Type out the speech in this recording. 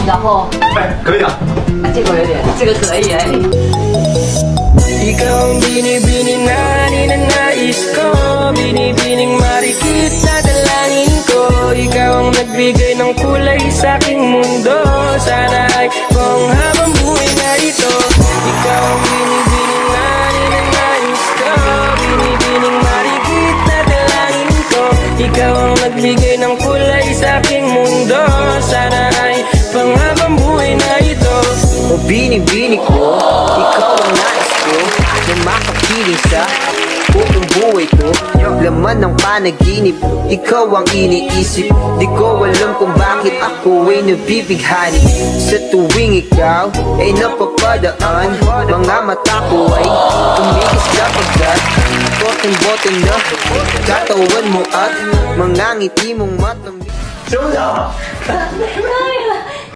然后哎，可以啊。这个有点，这个可以哎。 Ikaw ang binibining na ninanais ko, binibining marikit na dalangin ko. Ikaw ang nagbigay ng kulay sa aking mundo. Sana ay kung habang buhay na ito. Ikaw ang binibining na ninanais ko, binibining marikit na dalangin ko. Ikaw ang nagbigay ng kulay sa aking mundo. Sana ay pang habang buhay na ito. O binibini ko, ikaw ang nais ko na makapiling sa buong buhay ko. Laman ng panaginip, ikaw ang iniisip. Di ko alam kung bakit ako ay nabibighani. Sa tuwing ikaw ay napapadaan, mga mata ko ay tumigis kapagkat boteng-boteng na katawan mo at mga ngiti mong matamis. 休息啊。可以了。